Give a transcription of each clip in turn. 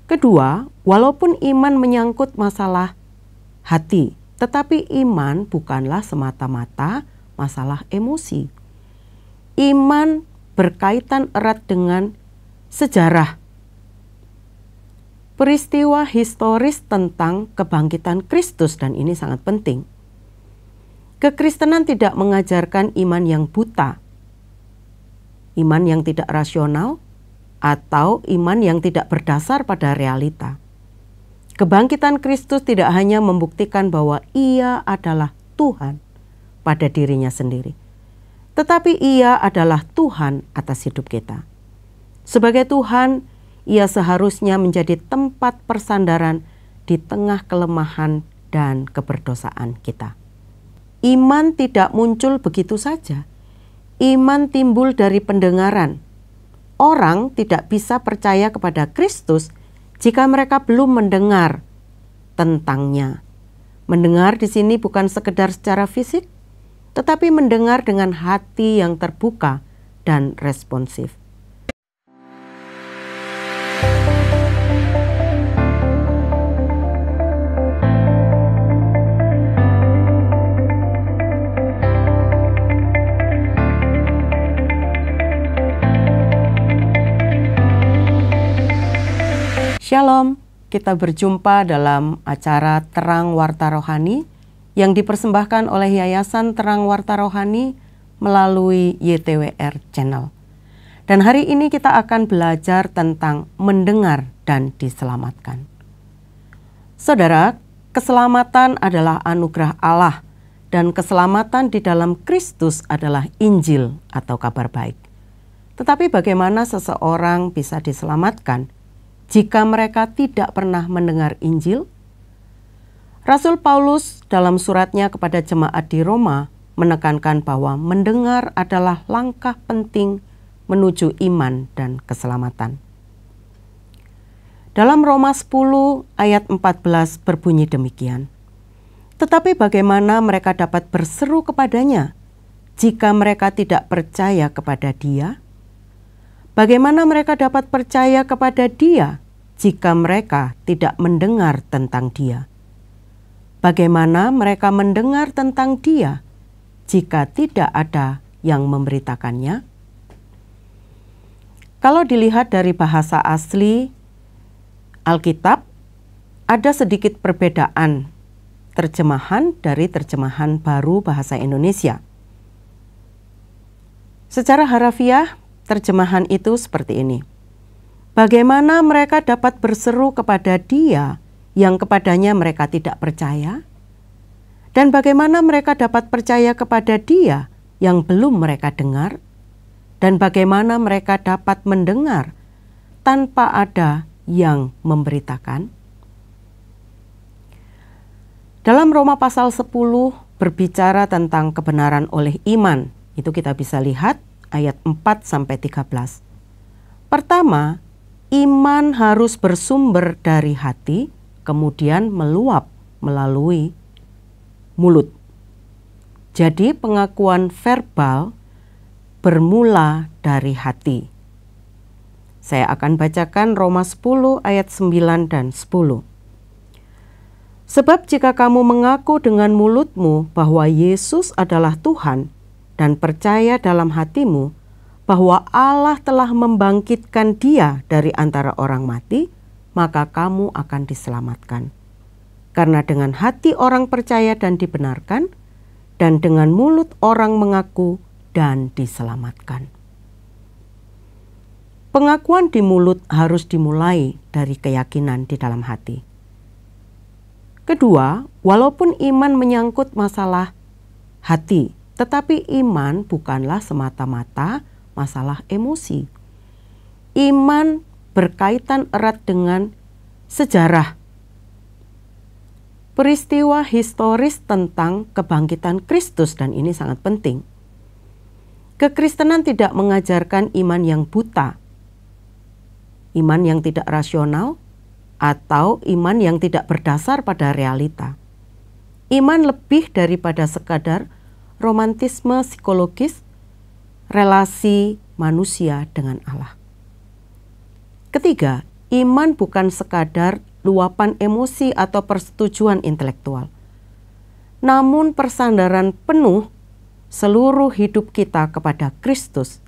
Kedua, walaupun iman menyangkut masalah hati, tetapi iman bukanlah semata-mata masalah emosi. Iman berkaitan erat dengan sejarah, peristiwa historis tentang kebangkitan Kristus, dan ini sangat penting. Kekristenan tidak mengajarkan iman yang buta, iman yang tidak rasional, atau iman yang tidak berdasar pada realita. Kebangkitan Kristus tidak hanya membuktikan bahwa Ia adalah Tuhan pada dirinya sendiri, tetapi Ia adalah Tuhan atas hidup kita. Sebagai Tuhan, Ia seharusnya menjadi tempat persandaran di tengah kelemahan dan keberdosaan kita. Iman tidak muncul begitu saja. Iman timbul dari pendengaran. Orang tidak bisa percaya kepada Kristus jika mereka belum mendengar tentangnya. Mendengar di sini bukan sekedar secara fisik, tetapi mendengar dengan hati yang terbuka dan responsif. Shalom, kita berjumpa dalam acara Terang Warta Rohani yang dipersembahkan oleh Yayasan Terang Warta Rohani melalui YTWR Channel. Dan hari ini kita akan belajar tentang mendengar dan diselamatkan. Saudara, keselamatan adalah anugerah Allah dan keselamatan di dalam Kristus adalah Injil atau kabar baik. Tetapi bagaimana seseorang bisa diselamatkan jika mereka tidak pernah mendengar Injil? Rasul Paulus dalam suratnya kepada jemaat di Roma menekankan bahwa mendengar adalah langkah penting menuju iman dan keselamatan. Dalam Roma 10 ayat 14 berbunyi demikian. Tetapi bagaimana mereka dapat berseru kepadanya jika mereka tidak percaya kepada Dia? Bagaimana mereka dapat percaya kepada Dia jika mereka tidak mendengar tentang Dia? Bagaimana mereka mendengar tentang Dia jika tidak ada yang memberitakannya? Kalau dilihat dari bahasa asli Alkitab, ada sedikit perbedaan terjemahan dari terjemahan baru bahasa Indonesia. Secara harafiah, terjemahan itu seperti ini. Bagaimana mereka dapat berseru kepada Dia yang kepadanya mereka tidak percaya? Dan bagaimana mereka dapat percaya kepada Dia yang belum mereka dengar? Dan bagaimana mereka dapat mendengar tanpa ada yang memberitakan? Dalam Roma pasal 10 berbicara tentang kebenaran oleh iman. Itu kita bisa lihat ayat 4-13. Pertama, iman harus bersumber dari hati, kemudian meluap melalui mulut. Jadi pengakuan verbal bermula dari hati. Saya akan bacakan Roma 10 ayat 9 dan 10. Sebab jika kamu mengaku dengan mulutmu bahwa Yesus adalah Tuhan dan percaya dalam hatimu bahwa Allah telah membangkitkan Dia dari antara orang mati, maka kamu akan diselamatkan. Karena dengan hati orang percaya dan dibenarkan, dan dengan mulut orang mengaku dan diselamatkan. Pengakuan di mulut harus dimulai dari keyakinan di dalam hati. Kedua, walaupun iman menyangkut masalah hati, tetapi iman bukanlah semata-mata masalah emosi. Iman berkaitan erat dengan sejarah, peristiwa historis tentang kebangkitan Kristus, dan ini sangat penting. Kekristenan tidak mengajarkan iman yang buta, iman yang tidak rasional, atau iman yang tidak berdasar pada realita. Iman lebih daripada sekadar romantisme psikologis, relasi manusia dengan Allah. Ketiga, iman bukan sekadar luapan emosi atau persetujuan intelektual, namun persandaran penuh seluruh hidup kita kepada Kristus.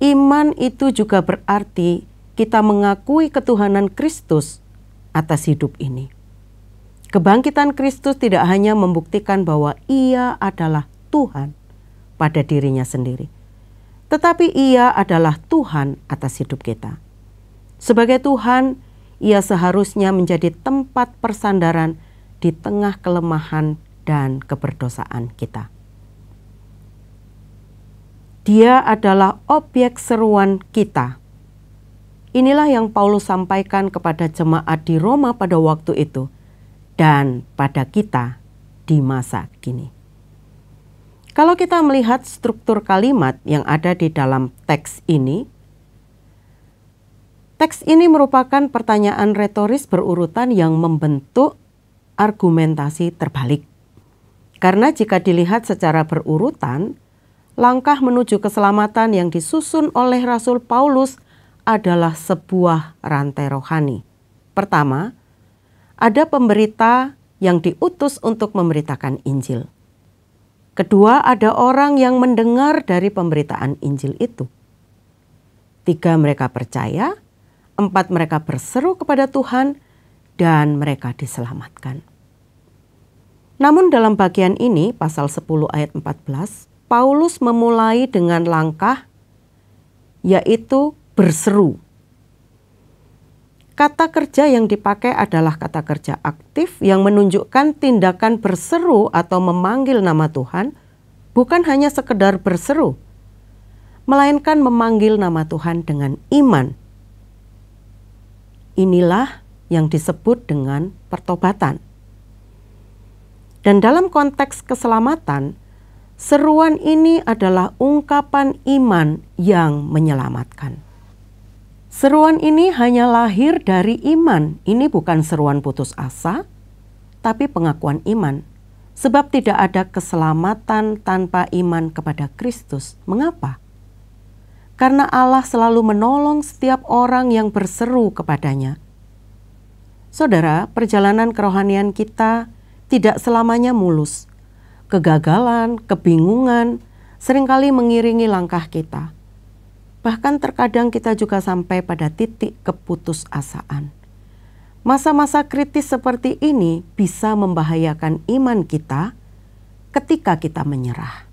Iman itu juga berarti kita mengakui ketuhanan Kristus atas hidup ini. Kebangkitan Kristus tidak hanya membuktikan bahwa Ia adalah Tuhan pada dirinya sendiri, tetapi Ia adalah Tuhan atas hidup kita. Sebagai Tuhan, Ia seharusnya menjadi tempat persandaran di tengah kelemahan dan keberdosaan kita. Dia adalah objek seruan kita. Inilah yang Paulus sampaikan kepada jemaat di Roma pada waktu itu dan pada kita di masa kini. Kalau kita melihat struktur kalimat yang ada di dalam teks ini merupakan pertanyaan retoris berurutan yang membentuk argumentasi terbalik. Karena jika dilihat secara berurutan, langkah menuju keselamatan yang disusun oleh Rasul Paulus adalah sebuah rantai rohani. Pertama, ada pemberita yang diutus untuk memberitakan Injil. Kedua, ada orang yang mendengar dari pemberitaan Injil itu. 3, mereka percaya. 4, mereka berseru kepada Tuhan dan mereka diselamatkan. Namun dalam bagian ini, pasal 10 ayat 14, Paulus memulai dengan langkah yaitu berseru. Kata kerja yang dipakai adalah kata kerja aktif yang menunjukkan tindakan berseru atau memanggil nama Tuhan, bukan hanya sekedar berseru, melainkan memanggil nama Tuhan dengan iman. Inilah yang disebut dengan pertobatan. Dan dalam konteks keselamatan, seruan ini adalah ungkapan iman yang menyelamatkan. Seruan ini hanya lahir dari iman. Ini bukan seruan putus asa, tapi pengakuan iman. Sebab tidak ada keselamatan tanpa iman kepada Kristus. Mengapa? Karena Allah selalu menolong setiap orang yang berseru kepadanya. Saudara, perjalanan kerohanian kita tidak selamanya mulus. Kegagalan, kebingungan seringkali mengiringi langkah kita. Bahkan terkadang kita juga sampai pada titik keputusasaan. Masa-masa kritis seperti ini bisa membahayakan iman kita ketika kita menyerah.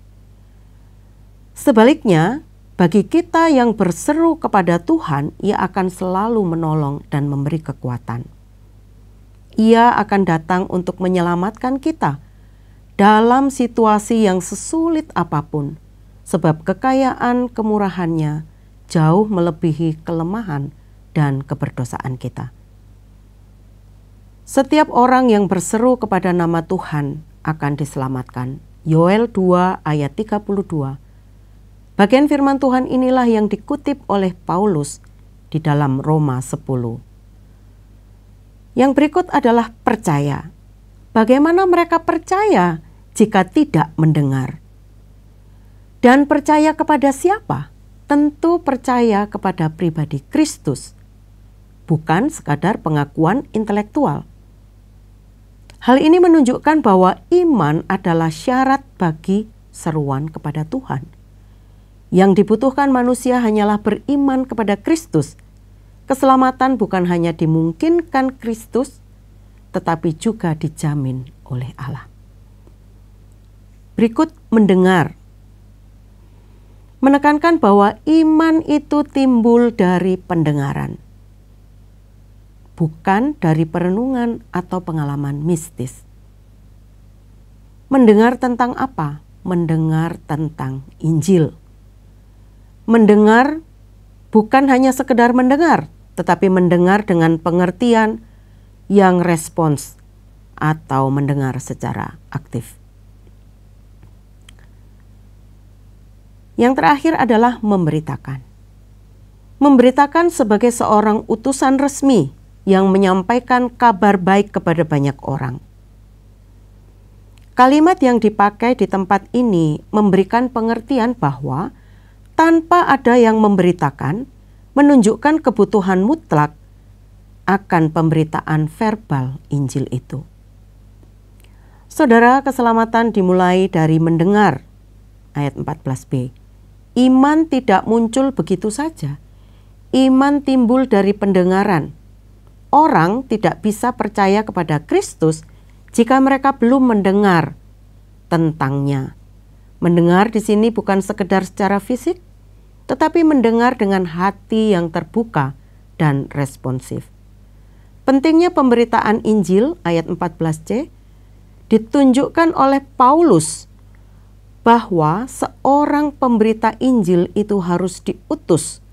Sebaliknya, bagi kita yang berseru kepada Tuhan, Ia akan selalu menolong dan memberi kekuatan. Ia akan datang untuk menyelamatkan kita dalam situasi yang sesulit apapun, sebab kekayaan kemurahannya jauh melebihi kelemahan dan keberdosaan kita. Setiap orang yang berseru kepada nama Tuhan akan diselamatkan. Yoel 2 ayat 32. Bagian firman Tuhan inilah yang dikutip oleh Paulus di dalam Roma 10. Yang berikut adalah percaya. Bagaimana mereka percaya jika tidak mendengar? Dan percaya kepada siapa? Tentu percaya kepada pribadi Kristus, bukan sekadar pengakuan intelektual. Hal ini menunjukkan bahwa iman adalah syarat bagi seruan kepada Tuhan. Yang dibutuhkan manusia hanyalah beriman kepada Kristus. Keselamatan bukan hanya dimungkinkan Kristus, tetapi juga dijamin oleh Allah. Berikut mendengar. Menekankan bahwa iman itu timbul dari pendengaran, bukan dari perenungan atau pengalaman mistis. Mendengar tentang apa? Mendengar tentang Injil. Mendengar bukan hanya sekedar mendengar, tetapi mendengar dengan pengertian yang respons atau mendengar secara aktif. Yang terakhir adalah memberitakan. Memberitakan sebagai seorang utusan resmi yang menyampaikan kabar baik kepada banyak orang. Kalimat yang dipakai di tempat ini memberikan pengertian bahwa tanpa ada yang memberitakan, menunjukkan kebutuhan mutlak akan pemberitaan verbal Injil itu. Saudara, keselamatan dimulai dari mendengar. Ayat 14b. Iman tidak muncul begitu saja. Iman timbul dari pendengaran. Orang tidak bisa percaya kepada Kristus jika mereka belum mendengar tentangnya. Mendengar di sini bukan sekedar secara fisik, tetapi mendengar dengan hati yang terbuka dan responsif. Pentingnya pemberitaan Injil ayat 14c ditunjukkan oleh Paulus bahwa seorang pemberita Injil itu harus diutus,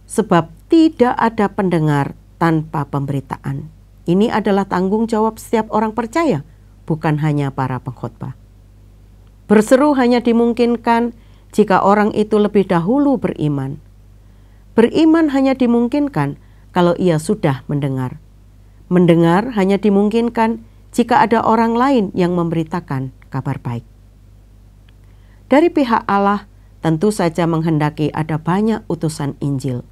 sebab tidak ada pendengar tanpa pemberitaan. Ini adalah tanggung jawab setiap orang percaya, bukan hanya para pengkhotbah. Berseru hanya dimungkinkan jika orang itu lebih dahulu beriman. Beriman hanya dimungkinkan kalau ia sudah mendengar. Mendengar hanya dimungkinkan jika ada orang lain yang memberitakan kabar baik. Dari pihak Allah tentu saja menghendaki ada banyak utusan Injil.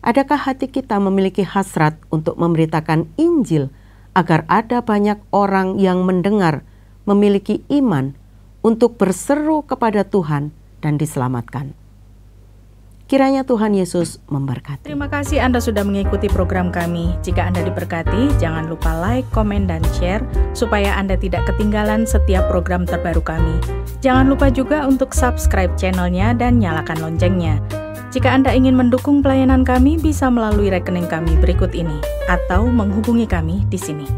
Adakah hati kita memiliki hasrat untuk memberitakan Injil agar ada banyak orang yang mendengar, memiliki iman untuk berseru kepada Tuhan dan diselamatkan? Kiranya Tuhan Yesus memberkati. Terima kasih Anda sudah mengikuti program kami. Jika Anda diberkati, jangan lupa like, komen, dan share supaya Anda tidak ketinggalan setiap program terbaru kami. Jangan lupa juga untuk subscribe channelnya dan nyalakan loncengnya. Jika Anda ingin mendukung pelayanan kami, bisa melalui rekening kami berikut ini atau menghubungi kami di sini.